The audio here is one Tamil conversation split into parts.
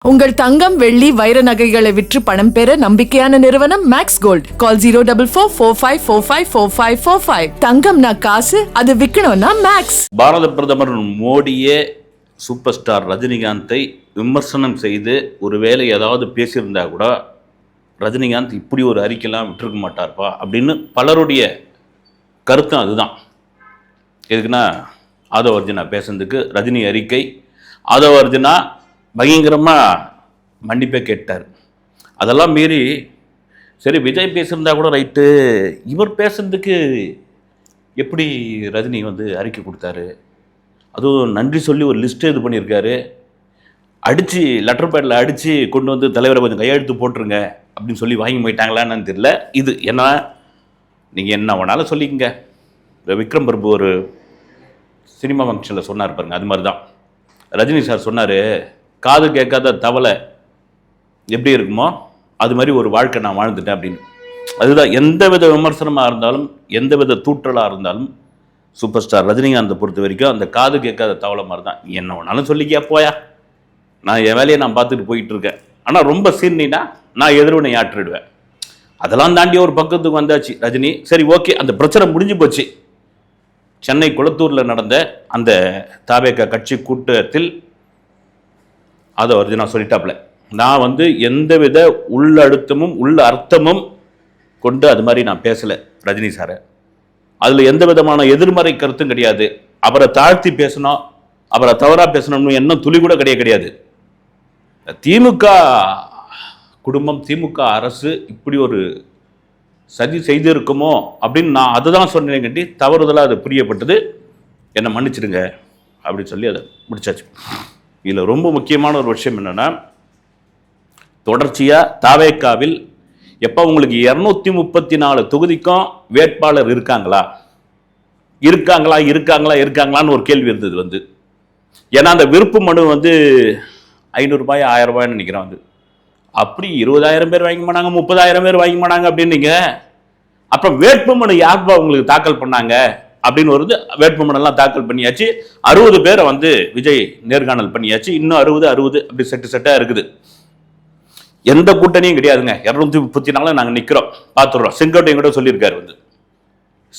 உங்கள் தங்கம் வெள்ளி வைர நகைகளை விற்று பணம் பெற நம்பிக்கையான நிறுவனம் மேக்ஸ் கோல்ட். கால் 04454545545. தங்கம்னா காசு, அது விற்கணும்னா மேக்ஸ். பாரத பிரதமர் மோடியே சூப்பர் ஸ்டார் ரஜினிகாந்தை விமர்சனம் செய்து ஒருவேளை ஏதாவது பேசியிருந்தா கூட ரஜினிகாந்த் இப்படி ஒரு அறிக்கைலாம் விட்டுருக்க மாட்டார்ப்பா அப்படின்னு பலருடைய கருத்தும் அதுதான். எதுக்குன்னா ஆதவ அர்ஜுனா பேசுறதுக்கு ரஜினி அறிக்கை, ஆதவ அர்ஜுனா பயங்கரமாக மன்னிப்பே கேட்டார். அதெல்லாம் மீறி சரி விஜய் பேசியிருந்தா கூட ரைட்டு, இவர் பேசுறதுக்கு எப்படி ரஜினி அறிக்கை கொடுத்தாரு, அதுவும் நன்றி சொல்லி ஒரு லிஸ்ட்டு இது பண்ணியிருக்காரு, அடித்து லெட்டர் பேடில் அடித்து கொண்டு தலைவரை கொஞ்சம் கையெழுத்து போட்டுருங்க அப்படின்னு சொல்லி வாங்கி போயிட்டாங்களான்னு தெரியல. இது என்ன, நீங்கள் என்ன வேணாலும் சொல்லிக்கங்க. விக்ரம் பிரபு ஒரு சினிமா ஃபங்க்ஷனில் சொன்னார் பாருங்க, அது மாதிரி தான் ரஜினி சார் சொன்னார், காது கேட்காத தவளை எப்படி இருக்குமோ அது மாதிரி ஒரு வாழ்க்கை நான் வாழ்ந்துட்டேன் அப்படின்னு. அதுதான் எந்த வித விமர்சனமாக இருந்தாலும் எந்த வித தூற்றலாக இருந்தாலும் சூப்பர் ஸ்டார் ரஜினிகாந்தை பொறுத்த வரைக்கும் அந்த காது கேட்காத தவளை மாதிரி தான். என்ன வேணாலும் சொல்லிக்கா போயா, நான் என் வேலையை நான் பார்த்துட்டு போயிட்டு இருக்கேன். ஆனால் ரொம்ப சீர்னா நான் எதிர்வினை ஆற்றிடுவேன். அதெல்லாம் தாண்டி ஒரு பக்கத்துக்கு வந்தாச்சு ரஜினி. சரி ஓகே, அந்த பிரச்சனை முடிஞ்சு போச்சு. சென்னை குளத்தூரில் நடந்த அந்த தாவேக கட்சி கூட்டத்தில் ஆதவ அர்ஜுனா சொல்லிட்டாப்ல, நான் எந்தவித உள்ளழுத்தமும் உள்ள அர்த்தமும் கொண்டு அது மாதிரி நான் பேசலை ரஜினி சாரை. அதில் எந்த விதமான எதிர்மறை கருத்தும் கிடையாது. அவரை தாழ்த்தி பேசணும், அவரை தவறாக பேசணும்னு என்ன துளி கூட கிடையாது. திமுக குடும்பம், திமுக அரசு இப்படி ஒரு சதி செய்திருக்குமோ அப்படின்னு நான் அதை தான் சொன்னேன் கட்டி தவறுதலாக அது புரியப்பட்டது, என்னை மன்னிச்சிடுங்க அப்படின்னு சொல்லி அதை முடிச்சாச்சு. இதில் ரொம்ப முக்கியமான ஒரு விஷயம் என்னென்னா, தொடர்ச்சியாக தாவேக்காவில் எப்போ உங்களுக்கு 234 தொகுதிக்கும் வேட்பாளர் இருக்காங்களான்னு ஒரு கேள்வி இருந்தது. ஏன்னா அந்த விருப்பு மனு 500 ரூபாய் 1000 ரூபாய்ன்னு நினைக்கிறேன். அப்படி 20,000 பேர் வாங்கி மாட்டாங்க, 30,000 பேர் வாங்கி மாட்டாங்க அப்படின்னீங்க. அப்புறம் வேட்புமனு யாருப்பா உங்களுக்கு தாக்கல் பண்ணாங்க அப்படின்னு வருது. வேட்புமனெல்லாம் தாக்கல் பண்ணியாச்சு. 60 பேரை விஜய் நேர்காணல் பண்ணியாச்சு. இன்னும் 60 அப்படி செட்டாக இருக்குது. எந்த கூட்டணியும் கிடையாதுங்க. 234 நாங்கள் நிற்கிறோம், பார்த்துடுறோம். செங்கோட்டையும் கூட சொல்லியிருக்காரு,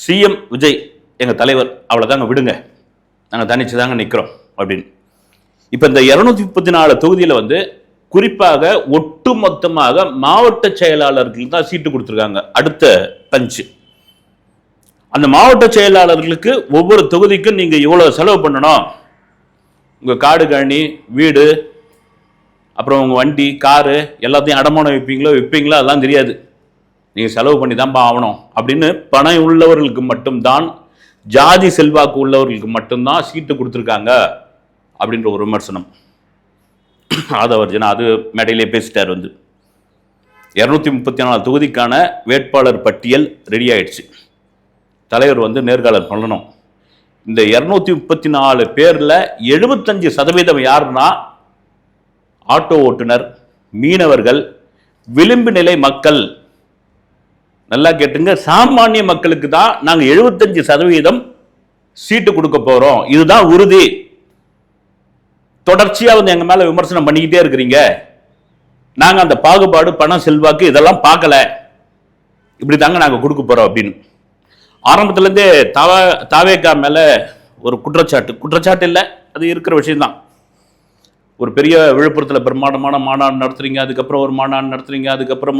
சிஎம் விஜய் எங்கள் தலைவர், அவ்வளோதாங்க விடுங்க, நாங்கள் தனிச்சு தாங்க நிற்கிறோம் அப்படின்னு. இப்போ இந்த 234 தொகுதியில் குறிப்பாக ஒட்டுமொத்தமாக மாவட்ட செயலாளர்களுக்கு தான் சீட்டு கொடுத்துருக்காங்க. அடுத்த பஞ்சு அந்த மாவட்ட செயலாளர்களுக்கு ஒவ்வொரு தொகுதிக்கும் நீங்கள் இவ்வளோ செலவு பண்ணணும், உங்கள் காடு கழனி வீடு அப்புறம் உங்கள் வண்டி காரு எல்லாத்தையும் அடமானம் விற்பீங்களோ அதெல்லாம் தெரியாது, நீங்கள் செலவு பண்ணி தான்ப்பா ஆகணும் அப்படின்னு பணம் உள்ளவர்களுக்கு மட்டும்தான், ஜாதி செல்வாக்கு உள்ளவர்களுக்கு மட்டும்தான் சீட்டு கொடுத்துருக்காங்க அப்படின்ற ஒரு விமர்சனம் ஆதவ அர்ஜுனா அது மேடையிலே பேசிட்டார். 234 தொகுதிக்கான வேட்பாளர் பட்டியல் ரெடி ஆயிடுச்சு. தலைவர் நேர்காணல் பண்ணணும். இந்த 234 பேரில் 75% யாருன்னா ஆட்டோ ஓட்டுநர், மீனவர்கள், விளிம்பு நிலை மக்கள். நல்லா கேட்டுங்க, சாமானிய மக்களுக்கு தான் நாங்கள் 75% சீட்டு கொடுக்க போறோம், இதுதான் உறுதி. தொடர்ச்சியாக எங்க மேல விமர்சனம் பண்ணிக்கிட்டே இருக்கிறீங்க, நாங்கள் அந்த பாகுபாடு பணம் செல்வாக்கு இதெல்லாம் பார்க்கல, இப்படி தாங்க நாங்கள் கொடுக்க போறோம் அப்படின்னு. ஆரம்பத்திலேருந்தே தாவேக்கா மேலே ஒரு குற்றச்சாட்டு இல்லை, அது இருக்கிற விஷயம்தான். ஒரு பெரிய விழுப்புரத்தில் பிரம்மாண்டமான மாநாடு நடத்துறீங்க, அதுக்கப்புறம் ஒரு மாநாடு நடத்துறீங்க, அதுக்கப்புறம்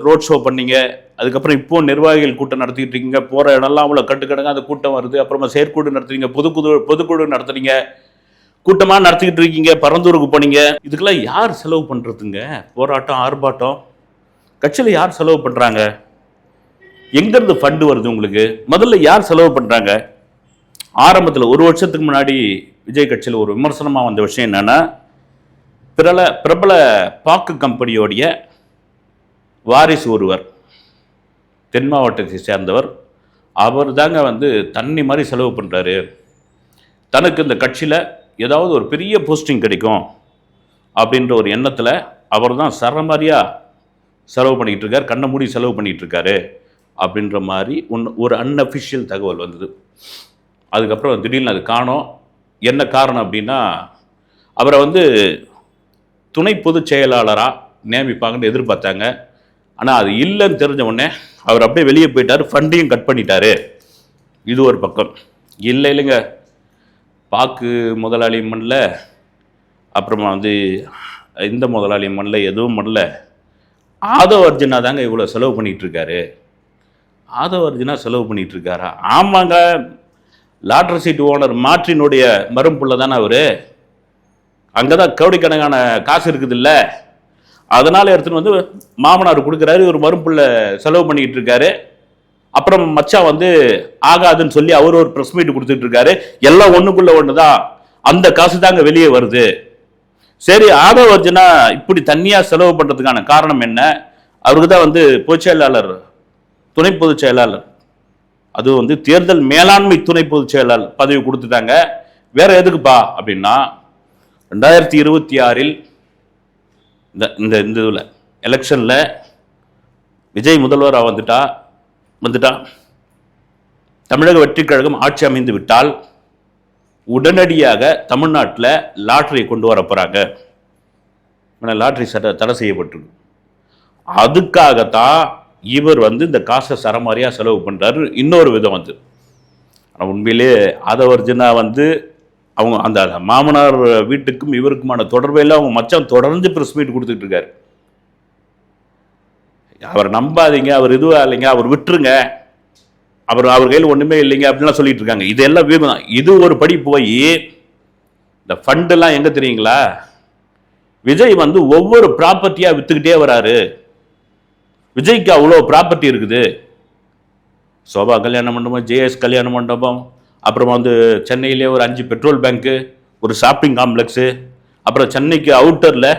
ரோட் ஷோ பண்ணீங்க, அதுக்கப்புறம் இப்போ நிர்வாகிகள் கூட்டம் நடத்திக்கிட்டு இருக்கீங்க, போகிற இடம்லாம் அவ்வளோ கட்டுக்கடங்க அந்த கூட்டம் வருது, அப்புறமா செயற்குழு நடத்துறீங்க, பொதுக்குழு நடத்துறீங்க, கூட்டமாக நடத்திக்கிட்டு இருக்கீங்க, பரந்தூருக்கு போனீங்க. இதுக்கெல்லாம் யார் செலவு பண்ணுறதுங்க? போராட்டம் ஆர்ப்பாட்டம் கட்சியில் யார் செலவு பண்ணுறாங்க? எங்கேருந்து ஃபண்டு வருது உங்களுக்கு? முதல்ல யார் செலவு பண்ணுறாங்க? ஆரம்பத்தில் 1 வருஷத்துக்கு முன்னாடி விஜய் கட்சியில் ஒரு விமர்சனமாக வந்த விஷயம் என்னென்னா, பிரபல பாக்கு கம்பெனியோடைய வாரிசு ஒருவர், தென் மாவட்டத்தை சேர்ந்தவர், அவர் தாங்க தண்ணி மாதிரி செலவு பண்ணுறாரு, தனக்கு இந்த கட்சியில் ஏதாவது ஒரு பெரிய போஸ்டிங் கிடைக்கும் அப்படின்ற ஒரு எண்ணத்தில் அவர் தான் சரமாரியாக செலவு பண்ணிக்கிட்டு இருக்கார், கண்ணை மூடி செலவு பண்ணிகிட்டு இருக்காரு அப்படின்ற மாதிரி ஒரு அன்அஃபிஷியல் தகவல் வந்தது. அதுக்கப்புறம் திடீர்னு அது காணோம். என்ன காரணம் அப்படின்னா, அவரை துணை பொதுச் செயலாளராக நியமிப்பாங்கன்னு எதிர்பார்த்தாங்க. ஆனால் அது இல்லைன்னு தெரிஞ்ச உடனே அவர் அப்படியே வெளியே போயிட்டார், ஃபண்டையும் கட் பண்ணிட்டாரு. இது ஒரு பக்கம். இல்லைங்க, பாக்கு முதலாளி மண்ணில், அப்புறமா வந்து இந்த முதலாளி மண்ணில் எதுவும் பண்ணல, ஆதவ அர்ஜுனா தாங்க இவ்வளோ செலவு பண்ணிகிட்டு இருக்காரு. ஆதவ அர்ஜுனா செலவு பண்ணிகிட்டு இருக்காரா? ஆமாங்க, லாட்ரி சீட் ஓனர் மார்ட்டினுடைய மரும்புள்ள தானே அவர். அங்கே தான் கோடிக்கணக்கான காசு இருக்குது இல்லை, அதனால் எடுத்துன்னு வந்து மாமனார் கொடுக்குறாரு, ஒரு மரும்புள்ள செலவு பண்ணிக்கிட்டு இருக்காரு. அப்புறம் மச்சான் வந்து ஆகாதுன்னு சொல்லி அவர் ஒரு ப்ரெஸ் மீட் கொடுத்துட்டு இருக்காரு. எல்லாம் ஒன்றுக்குள்ள ஒன்று தான், அந்த காசு தாங்க வெளியே வருது. சரி, ஆதவ அர்ஜுனா இப்படி தனியாக செலவு பண்ணுறதுக்கான காரணம் என்ன? அவருக்கு தான் வந்து பொதுச் செயலாளர், துணை பொதுச் செயலாளர், அது வந்து தேர்தல் மேலாண்மை துணை பொதுச் செயலாளர் பதவி கொடுத்துட்டாங்க. வேற எதுக்குப்பா அப்படின்னா, 2026 இந்த இதில் எலெக்ஷனில் விஜய் முதல்வராக வந்துட்டா தமிழக வெற்றி கழகம் ஆட்சி அமைந்து விட்டால் உடனடியாக தமிழ்நாட்டில் லாட்டரியை கொண்டு வர போகிறாங்க. லாட்டரி தடை செய்யப்பட்டிருக்கு. அதுக்காகத்தான் இவர் வந்து இந்த காசை சரமாரியாக செலவு பண்ணுறாரு. இன்னொரு விதம் வந்து, ஆனால் உண்மையிலே ஆதவ அர்ஜுனா வந்து அவங்க அந்த மாமனார் வீட்டுக்கும் இவருக்குமான தொடர்பையில் அவங்க மச்சான் தொடர்ந்து ப்ரெஸ் மீட் கொடுத்துட்டு இருக்காரு. அவர் நம்பாதீங்க, அவர் இதுவாக இல்லைங்க, அவர் விட்டுருங்க, அவர் கையில் ஒன்றுமே இல்லைங்க அப்படின்லாம் சொல்லிட்டு இருக்காங்க. இதெல்லாம் வீண் தான். இது ஒரு படி போய் இந்த ஃபண்டெல்லாம் எங்கே தெரியுங்களா, விஜய் வந்து ஒவ்வொரு ப்ராப்பர்ட்டியாக விற்றுக்கிட்டே வராரு. விஜய்க்கு அவ்வளோ ப்ராப்பர்ட்டி இருக்குது. சோபா கல்யாண மண்டபம், ஜேஎஸ் கல்யாண மண்டபம், அப்புறமா வந்து சென்னையிலே ஒரு 5 பெட்ரோல் பேங்க்கு, ஒரு ஷாப்பிங் காம்ப்ளெக்ஸு, அப்புறம் சென்னைக்கு அவுட்டரில்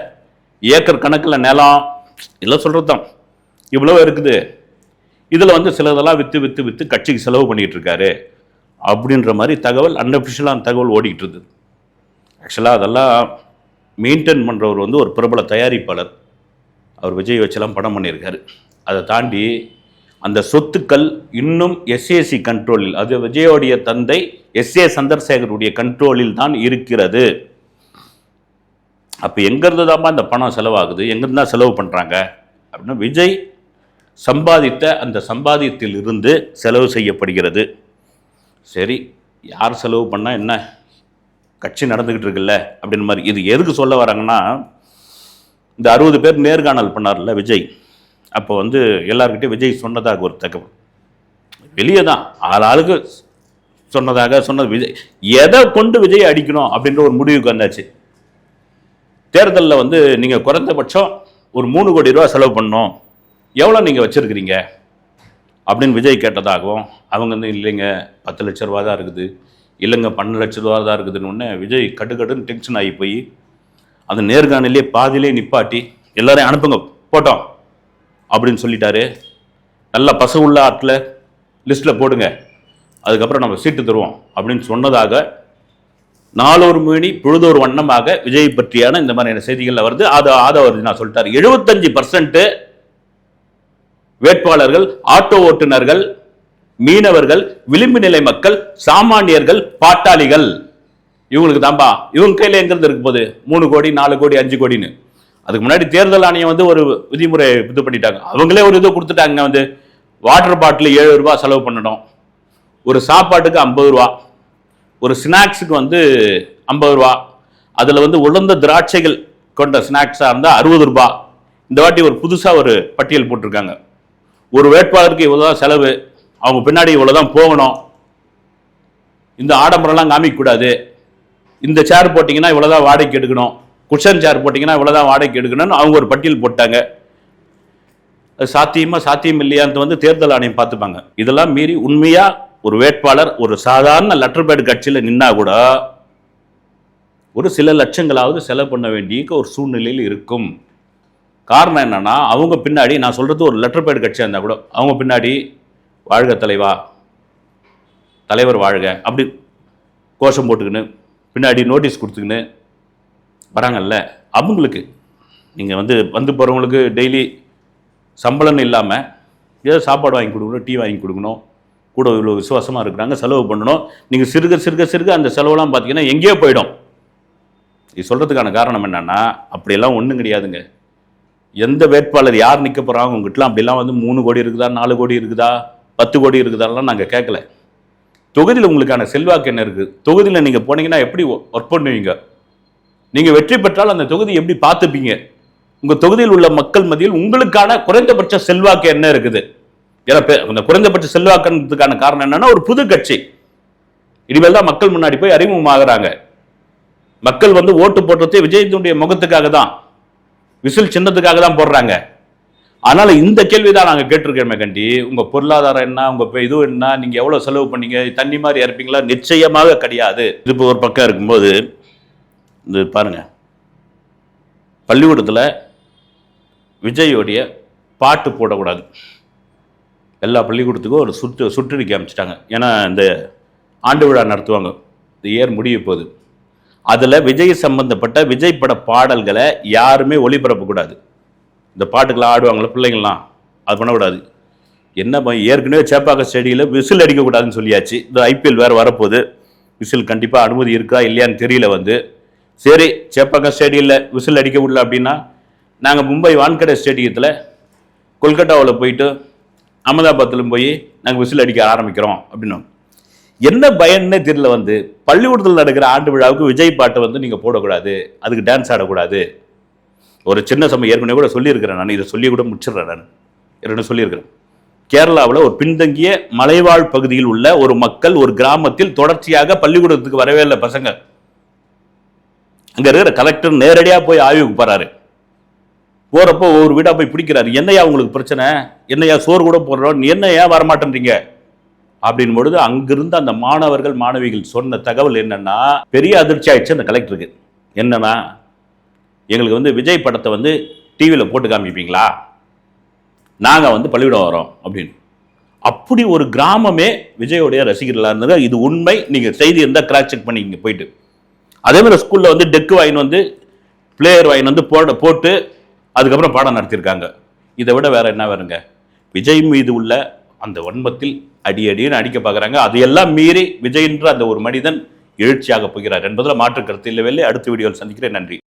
ஏக்கர் கணக்கில் நிலம், எல்லாம் சொல்கிறது தான், இவ்வளோ இருக்குது. இதில் வந்து சிலதெல்லாம் விற்று கட்சிக்கு செலவு பண்ணிகிட்டு இருக்காரு அப்படின்ற மாதிரி தகவல், அன்அஃபிஷியலான தகவல் ஓடிக்கிட்டு இருக்குது. ஆக்சுவலாக அதெல்லாம் மெயின்டைன் பண்ணுறவர் வந்து ஒரு பிரபல தயாரிப்பாளர். அவர் விஜய் வச்செல்லாம் படம் பண்ணியிருக்காரு. அதை தாண்டி அந்த சொத்துக்கள் இன்னும் எஸ்ஏசி கண்ட்ரோலில், அது விஜயோடைய தந்தை எஸ்ஏ சந்திரசேகருடைய கண்ட்ரோலில் தான் இருக்கிறது. அப்போ எங்கேருந்து தான் அந்த பணம் செலவாகுது, எங்கேருந்து தான் செலவு பண்ணுறாங்க அப்படின்னா, விஜய் சம்பாதித்த அந்த சம்பாதியத்தில் இருந்து செலவு செய்யப்படுகிறது. சரி, யார் செலவு பண்ணால் என்ன, கட்சி நடந்துக்கிட்டு இருக்குல்ல அப்படின்ற மாதிரி. இது எதுக்கு சொல்ல வராங்கன்னா, இந்த 60 பேர் நேர்காணல் பண்ணார்ல விஜய், அப்போ வந்து எல்லாருக்கிட்டையும் விஜய் சொன்னதாக ஒரு தகவல் வெளியே தான், ஆளுக்கு சொன்னது விஜய் எதை கொண்டு விஜய் அடிக்கணும் அப்படின்ற ஒரு முடிவுக்கு வந்தாச்சு. தேர்தலில் வந்து நீங்கள் குறைந்தபட்சம் ஒரு 3 கோடி ரூபா செலவு பண்ணணும், எவ்வளோ நீங்கள் வச்சுருக்கிறீங்க அப்படின்னு விஜய் கேட்டதாகவும், அவங்க வந்து இல்லைங்க 10 லட்ச ரூபா தான் இருக்குது, இல்லைங்க 12 லட்ச ரூபா தான் இருக்குதுன்னு ஒன்று விஜய் கட்டுன்னு டென்ஷன் ஆகி போய் அந்த நேர்காணலே பாதியிலே நிப்பாட்டி எல்லாரையும் அனுப்புங்க போட்டோம் அப்படின்னு சொல்லிட்டாரு. நல்ல பசு உள்ள ஆட்டில் லிஸ்ட்டில் போடுங்க, அதுக்கப்புறம் நம்ம சீட்டு தருவோம் அப்படின்னு சொன்னதாக நாளொரு மேனி பொழுதொரு வண்ணமாக விஜய் பற்றியான இந்த மாதிரியான செய்திகளில் வருது. அது ஆதவ அர்ஜுனா சொல்லிட்டார், 75% வேட்பாளர்கள் ஆட்டோ ஓட்டுநர்கள், மீனவர்கள், விளிம்பு நிலை மக்கள், சாமானியர்கள், பாட்டாளிகள், இவங்களுக்கு தான்பா. இவங்க கையில் எங்கிருந்து இருக்கு போது 3 கோடி 4 கோடி 5 கோடின்னு. அதுக்கு முன்னாடி தேர்தல் ஆணையம் வந்து ஒரு விதிமுறை இது பண்ணிட்டாங்க. அவங்களே ஒரு இது கொடுத்துட்டாங்க, வந்து வாட்டர் பாட்டில் 7 ரூபா செலவு பண்ணணும், ஒரு சாப்பாட்டுக்கு 50 ரூபா, ஒரு ஸ்நாக்ஸுக்கு வந்து 50 ரூபா, அதில் வந்து உலர்ந்த திராட்சைகள் கொண்ட ஸ்நாக்ஸாக இருந்தால் 60 ரூபா. இந்த வாட்டி ஒரு புதுசாக ஒரு பட்டியல் போட்டிருக்காங்க. ஒரு வேட்பாளருக்கு இவ்வளோதான் செலவு, அவங்க பின்னாடி இவ்வளோதான் போகணும், இந்த ஆடம்பரம்லாம் காமிக்கக்கூடாது, இந்த சேர் போட்டிங்கன்னா இவ்வளோதான் வாடகைக்கு எடுக்கணும், குஷன் சேர் போட்டிங்கன்னா இவ்வளோதான் வாடகைக்கு எடுக்கணும்னு அவங்க ஒரு பட்டியல் போட்டாங்க. அது சாத்தியம் இல்லையான்னு வந்து தேர்தல் ஆணையம் பார்த்துப்பாங்க. இதெல்லாம் மீறி உண்மையாக ஒரு வேட்பாளர் ஒரு சாதாரண லெட்டர் பேட் கட்சியில் நின்னா கூட ஒரு சில லட்சங்களாவது செலவு பண்ண வேண்டிய ஒரு சூழ்நிலையில் இருக்கும். காரணம் என்னன்னா, அவங்க பின்னாடி, நான் சொல்கிறது ஒரு லெட்டர் பேட் கட்சியாக இருந்தால் கூட அவங்க பின்னாடி வாழ்க தலைவா, தலைவர் வாழ்க அப்படி கோஷம் போட்டுக்கின்னு பின்னாடி நோட்டீஸ் கொடுத்துக்கின்னு வராங்கல்ல, அவங்களுக்கு நீங்கள் வந்து போகிறவங்களுக்கு டெய்லி சம்பளம் இல்லாமல் ஏதோ சாப்பாடு வாங்கி கொடுக்கணும், டீ வாங்கி கொடுக்கணும், கூட இவ்வளோ விசுவாசமாக இருக்கிறாங்க, செலவு பண்ணணும். நீங்கள் சிறுக அந்த செலவுலாம் பார்த்தீங்கன்னா எங்கேயோ போயிடும். இது சொல்கிறதுக்கான காரணம் என்னென்னா, அப்படியெல்லாம் ஒன்றும் கிடையாதுங்க. எந்த வேட்பாளர் யார் நிற்க போகிறாங்க உங்ககிட்டலாம் அப்படிலாம் வந்து 3 கோடி இருக்குதா, 4 கோடி இருக்குதா, 10 கோடி இருக்குதாலாம் நாங்கள் கேட்கல. தொகுதியில் உங்களுக்கான செல்வாக்கு என்ன இருக்குது? தொகுதியில் நீங்கள் போனீங்கன்னா எப்படி ஒர்க் பண்ணுவீங்க? நீங்கள் வெற்றி பெற்றால் அந்த தொகுதி எப்படி பார்த்துப்பீங்க? உங்கள் தொகுதியில் உள்ள மக்கள் மத்தியில் உங்களுக்கான குறைந்தபட்ச செல்வாக்கு என்ன இருக்குது? ஏன்னா அந்த குறைந்தபட்ச செல்வாக்குன்றதுக்கான காரணம் என்னன்னா, ஒரு புது கட்சி இனிமேல் தான் மக்கள் முன்னாடி போய் அறிமுகமாகறாங்க. மக்கள் வந்து ஓட்டு போடுறதே விஜயனுடைய முகத்துக்காக தான், விசில் சின்னத்துக்காக தான் போடுறாங்க. அதனால இந்த கேள்விதான் நாங்கள் கேட்டிருக்கோமே கண்டி, உங்க பொருளாதாரம் என்ன, உங்க இது என்ன, நீங்க எவ்வளவு செலவு பண்ணீங்க, தண்ணி மாதிரி இறப்பீங்களா? நிச்சயமாக கிடையாது. இது இப்போ ஒரு பக்கம் இருக்கும்போது இது பாருங்க, பள்ளிக்கூடத்தில் விஜயோடைய பாட்டு போடக்கூடாது. எல்லா பள்ளிக்கூடத்துக்கும் ஒரு சுற்றறிக்கை அமைச்சிட்டாங்க. ஏன்னா இந்த ஆண்டு விழா நடத்துவாங்க, இந்த இயர் முடிய போகுது. அதில் விஜய் சம்பந்தப்பட்ட விஜய் பட பாடல்களை யாருமே ஒளிபரப்பக்கூடாது. இந்த பாட்டுக்கெல்லாம் ஆடுவாங்களே பிள்ளைங்கள்லாம், அது பண்ணக்கூடாது. என்ன ஏற்கனவே சேப்பாக்க ஸ்டேடியில் விசில் அடிக்கக்கூடாதுன்னு சொல்லியாச்சு. இந்த ஐபிஎல் வேறு வரப்போகுது, விசில் கண்டிப்பாக அனுமதி இருக்கா இல்லையான்னு தெரியல. வந்து சரி, சேப்பாக்க ஸ்டேடியில் விசில் அடிக்க விடல அப்படின்னா நாங்கள் மும்பை வான்கடே ஸ்டேடியத்தில் கொல்கட்டாவில் போயிட்டு அகமதாபாத்தில் போய் நாங்கள் விசில் அடிக்க ஆரம்பிக்கிறோம் அப்படின்னோம். என்ன பயன்னே தெரியல. வந்து பள்ளிக்கூடத்தில் நடக்கிற ஆண்டு விழாவுக்கு விஜய் பாட்டை வந்து நீங்கள் போடக்கூடாது, அதுக்கு டான்ஸ் ஆடக்கூடாது. ஒரு சின்ன சமயம் ஏற்கனவே கூட சொல்லியிருக்கிறேன், நான் இதை சொல்லி கூட முடிச்சிடுறேன். நான் ஏற்கனவே சொல்லியிருக்கிறேன், கேரளாவில் ஒரு பின்தங்கிய மலைவாழ் பகுதியில் உள்ள ஒரு மக்கள் ஒரு கிராமத்தில் தொடர்ச்சியாக பள்ளிக்கூடத்துக்கு வரவே இல்லை பசங்க. அங்கே இருக்கிற கலெக்டர் நேரடியாக போய் ஆய்வுக்கு போகிறாரு. போகிறப்போ ஒவ்வொரு வீடாக போய் பிடிக்கிறாரு. என்னையா உங்களுக்கு பிரச்சனை, என்னையா சோறு கூட போடுறோம், நீ என்னையா வரமாட்டேன்றீங்க அப்படின் பொழுது அங்கிருந்து அந்த மாணவர்கள் மாணவிகள் சொன்ன தகவல் என்னன்னா, பெரிய அதிர்ச்சி ஆயிடுச்சு அந்த கலெக்டருக்கு. என்னன்னா, எங்களுக்கு வந்து விஜய் படத்தை வந்து டிவியில் போட்டு காமிப்பீங்களா, நாங்கள் வந்து பள்ளிக்கூடம் வரோம் அப்படின்னு. அப்படி ஒரு கிராமமே விஜயோடைய ரசிகர்களாக இருந்தது. இது உண்மை. நீங்கள் செய்தி இருந்தால் கிராஸ் செக் பண்ணிங்க போயிட்டு. அதே மாதிரி ஸ்கூலில் வந்து டெக்கு வாயின் வந்து பிளேயர் வாயின் வந்து போட்டு அதுக்கப்புறம் பாடம் நடத்தியிருக்காங்க. இதை விட வேற என்ன வேறுங்க? விஜய் மீது உள்ள அந்த வன்மத்தில் அடின்னு அடிக்க பார்க்குறாங்க. அதையெல்லாம் மீறி விஜய் என்ற அந்த ஒரு மனிதன் எழுச்சியாக போகிறார் என்பதில் மாற்று கருத்து இல்லவே இல்லை. அடுத்த வீடியோவில் சந்திக்கிறேன். நன்றி.